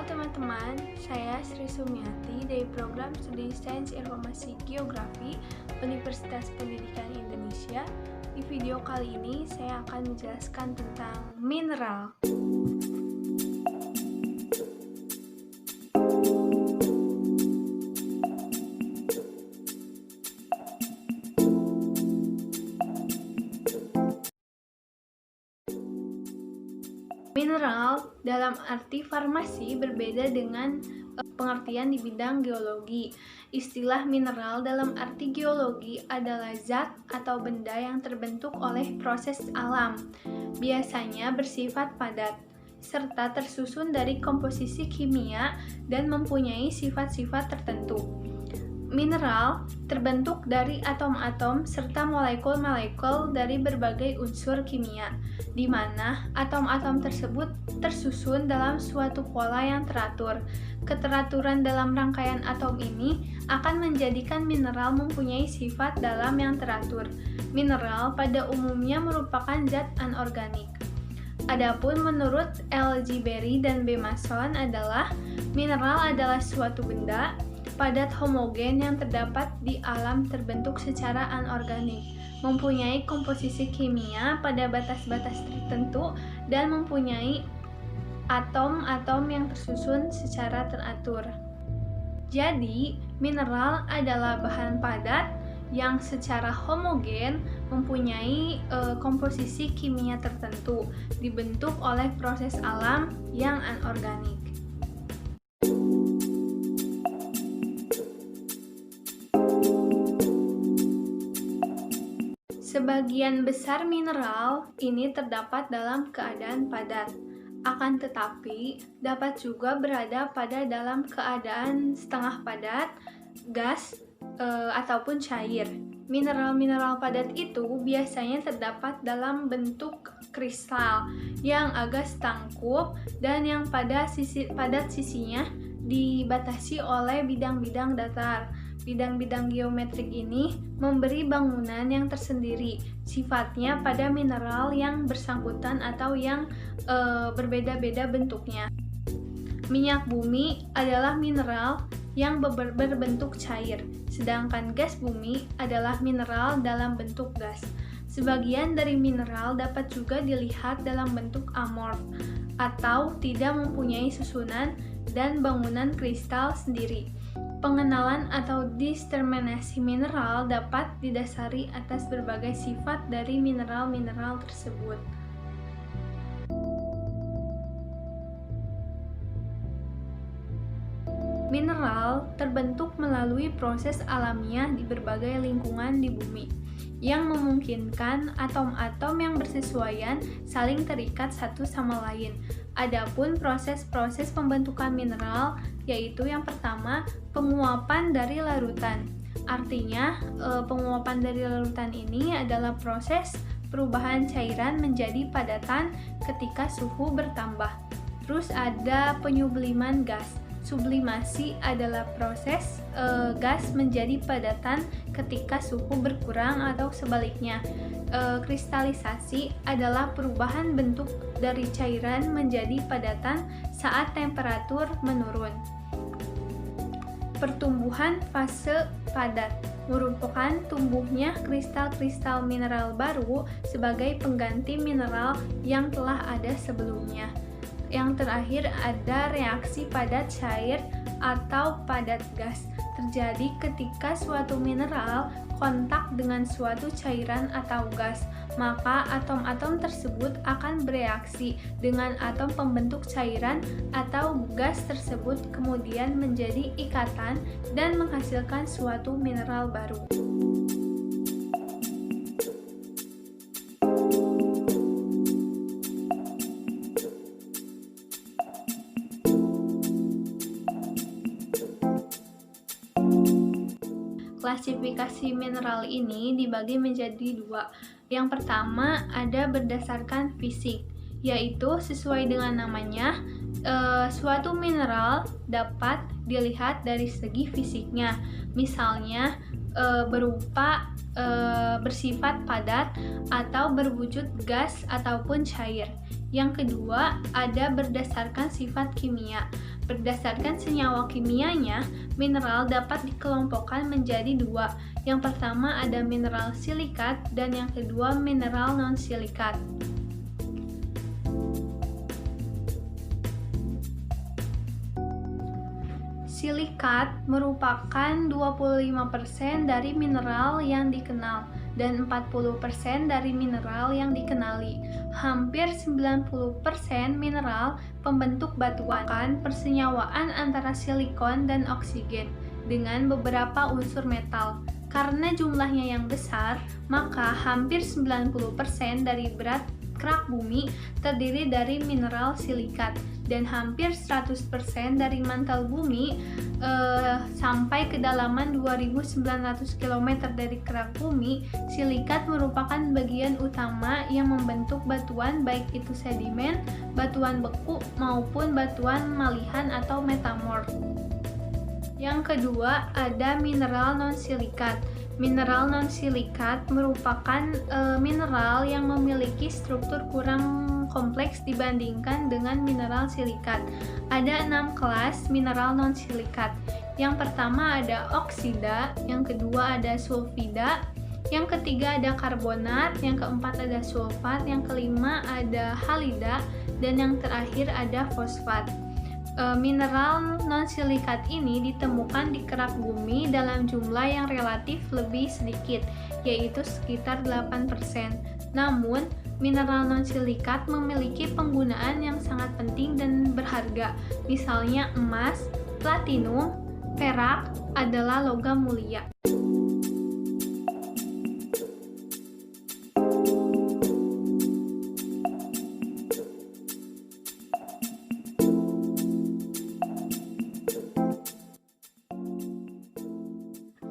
teman-teman, saya Sri Sumiati dari Program Studi Sains Informasi Geografi Universitas Pendidikan Indonesia. Di video kali ini saya akan menjelaskan tentang mineral. Mineral dalam arti farmasi berbeda dengan pengertian di bidang geologi. Istilah mineral dalam arti geologi adalah zat atau benda yang terbentuk oleh proses alam, biasanya bersifat padat, serta tersusun dari komposisi kimia dan mempunyai sifat-sifat tertentu. Mineral terbentuk dari atom-atom serta molekul-molekul dari berbagai unsur kimia, di mana atom-atom tersebut tersusun dalam suatu pola yang teratur. Keteraturan dalam rangkaian atom ini akan menjadikan mineral mempunyai sifat dalam yang teratur. Mineral pada umumnya merupakan zat anorganik. Adapun menurut L. G. Berry dan B. Mason adalah mineral adalah suatu benda padat homogen yang terdapat di alam terbentuk secara anorganik, mempunyai komposisi kimia pada batas-batas tertentu, dan mempunyai atom-atom yang tersusun secara teratur. Jadi, mineral adalah bahan padat yang secara homogen mempunyai komposisi kimia tertentu, dibentuk oleh proses alam yang anorganik. Sebagian besar mineral ini terdapat dalam keadaan padat, akan tetapi dapat juga berada pada dalam keadaan setengah padat, gas, ataupun cair. Mineral-mineral padat itu biasanya terdapat dalam bentuk kristal yang agak setangkup dan yang padat sisinya dibatasi oleh bidang-bidang datar. Bidang-bidang geometrik ini memberi bangunan yang tersendiri, sifatnya pada mineral yang bersangkutan atau yang berbeda-beda bentuknya. Minyak bumi adalah mineral yang berbentuk cair, sedangkan gas bumi adalah mineral dalam bentuk gas. Sebagian dari mineral dapat juga dilihat dalam bentuk amorf atau tidak mempunyai susunan dan bangunan kristal sendiri. Pengenalan atau determinasi mineral dapat didasari atas berbagai sifat dari mineral-mineral tersebut. Mineral terbentuk melalui proses alamiah di berbagai lingkungan di bumi, yang memungkinkan atom-atom yang bersesuaian saling terikat satu sama lain. Adapun proses-proses pembentukan mineral, yaitu yang pertama, penguapan dari larutan. Artinya, penguapan dari larutan ini adalah proses perubahan cairan menjadi padatan ketika suhu bertambah. Terus ada penyubliman gas. Sublimasi adalah proses gas menjadi padatan ketika suhu berkurang atau sebaliknya. Kristalisasi adalah perubahan bentuk dari cairan menjadi padatan saat temperatur menurun. Pertumbuhan fase padat merupakan tumbuhnya kristal-kristal mineral baru sebagai pengganti mineral yang telah ada sebelumnya. Yang terakhir ada reaksi padat cair atau padat gas, terjadi ketika suatu mineral kontak dengan suatu cairan atau gas, maka atom-atom tersebut akan bereaksi dengan atom pembentuk cairan atau gas tersebut, kemudian menjadi ikatan dan menghasilkan suatu mineral baru. Klasifikasi mineral ini dibagi menjadi dua. Yang pertama ada berdasarkan fisik, yaitu sesuai dengan namanya, suatu mineral dapat dilihat dari segi fisiknya, misalnya berupa bersifat padat atau berwujud gas ataupun cair. Yang kedua ada berdasarkan sifat kimia. Berdasarkan senyawa kimianya, mineral dapat dikelompokkan menjadi dua. Yang pertama ada mineral silikat dan yang kedua mineral non-silikat. Silikat merupakan 25% dari mineral yang dikenal dan 40% dari mineral yang dikenali. Hampir 90% mineral pembentuk batuan persenyawaan antara silikon dan oksigen dengan beberapa unsur metal. Karena jumlahnya yang besar, maka hampir 90% dari berat kerak bumi terdiri dari mineral silikat dan hampir 100% dari mantel bumi sampai kedalaman 2.900 km dari kerak bumi. Silikat merupakan bagian utama yang membentuk batuan, baik itu sedimen, batuan beku maupun batuan malihan atau metamorf. Yang kedua ada mineral non-silikat. Mineral non-silikat merupakan mineral yang memiliki struktur kurang kompleks dibandingkan dengan mineral silikat. Ada 6 kelas mineral non-silikat. Yang pertama ada oksida, yang kedua ada sulfida, yang ketiga ada karbonat, yang keempat ada sulfat, yang kelima ada halida, dan yang terakhir ada fosfat. Mineral non-silikat ini ditemukan di kerak bumi dalam jumlah yang relatif lebih sedikit, yaitu sekitar 8%. Namun, mineral non-silikat memiliki penggunaan yang sangat penting dan berharga. Misalnya emas, platinum, perak adalah logam mulia.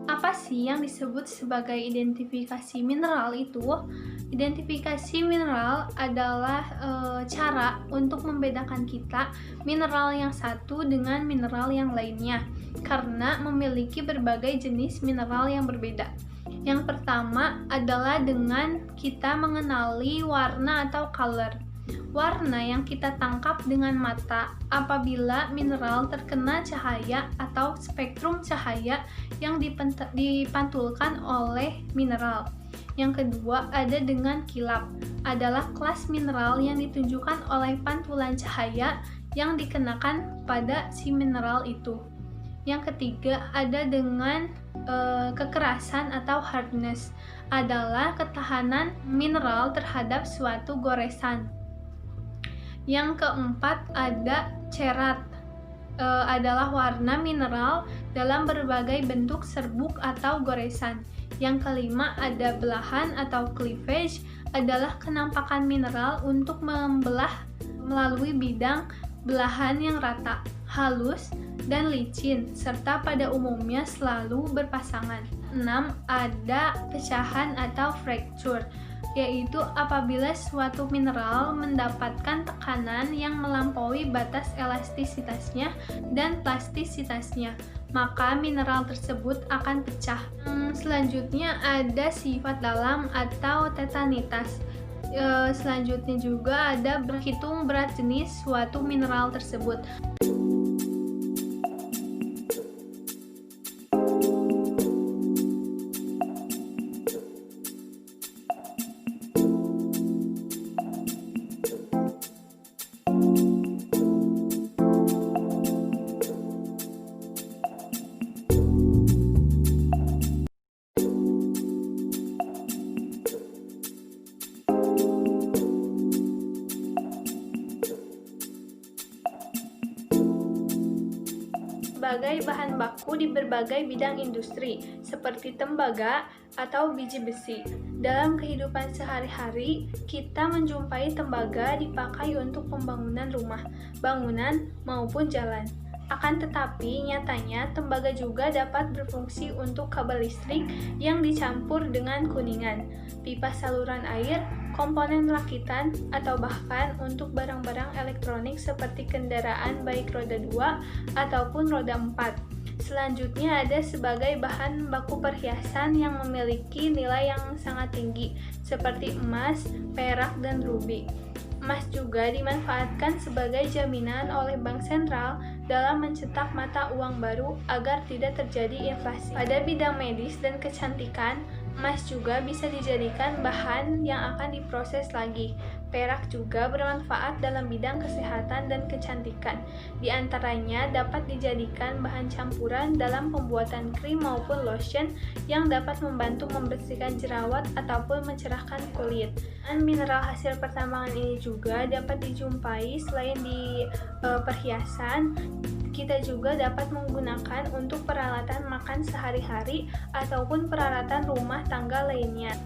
Apa sih yang disebut sebagai identifikasi mineral itu? Identifikasi mineral adalah cara untuk membedakan kita mineral yang satu dengan mineral yang lainnya karena memiliki berbagai jenis mineral yang berbeda. Yang pertama adalah dengan kita mengenali warna atau color. Warna yang kita tangkap dengan mata apabila mineral terkena cahaya atau spektrum cahaya yang dipantulkan oleh mineral. Yang kedua ada dengan kilap, adalah kelas mineral yang ditunjukkan oleh pantulan cahaya yang dikenakan pada si mineral itu. Yang ketiga ada dengan kekerasan atau hardness, adalah ketahanan mineral terhadap suatu goresan. Yang keempat ada cerat, adalah warna mineral dalam berbagai bentuk serbuk atau goresan. Yang kelima ada belahan atau cleavage, adalah kenampakan mineral untuk membelah melalui bidang belahan yang rata, halus, dan licin, serta pada umumnya selalu berpasangan. 6. Ada pecahan atau fracture, yaitu apabila suatu mineral mendapatkan tekanan yang melampaui batas elastisitasnya dan plastisitasnya, maka mineral tersebut akan pecah. Selanjutnya ada sifat dalam atau tetanitas. Selanjutnya juga ada berhitung berat jenis suatu mineral tersebut. Sebagai bahan baku di berbagai bidang industri, seperti tembaga atau biji besi. Dalam kehidupan sehari-hari, kita menjumpai tembaga dipakai untuk pembangunan rumah, bangunan, maupun jalan. Akan tetapi, nyatanya tembaga juga dapat berfungsi untuk kabel listrik yang dicampur dengan kuningan, pipa saluran air, komponen rakitan, atau bahkan untuk barang-barang elektronik seperti kendaraan baik roda 2 ataupun roda 4. Selanjutnya ada sebagai bahan baku perhiasan yang memiliki nilai yang sangat tinggi, seperti emas, perak, dan rubi. Emas juga dimanfaatkan sebagai jaminan oleh bank sentral dalam mencetak mata uang baru agar tidak terjadi inflasi. Pada bidang medis dan kecantikan, emas juga bisa dijadikan bahan yang akan diproses lagi. Perak juga bermanfaat dalam bidang kesehatan dan kecantikan. Di antaranya dapat dijadikan bahan campuran dalam pembuatan krim maupun lotion yang dapat membantu membersihkan jerawat ataupun mencerahkan kulit. Dan mineral hasil pertambangan ini juga dapat dijumpai selain di perhiasan. Kita juga dapat menggunakan untuk peralatan makan sehari-hari ataupun peralatan rumah tangga lainnya.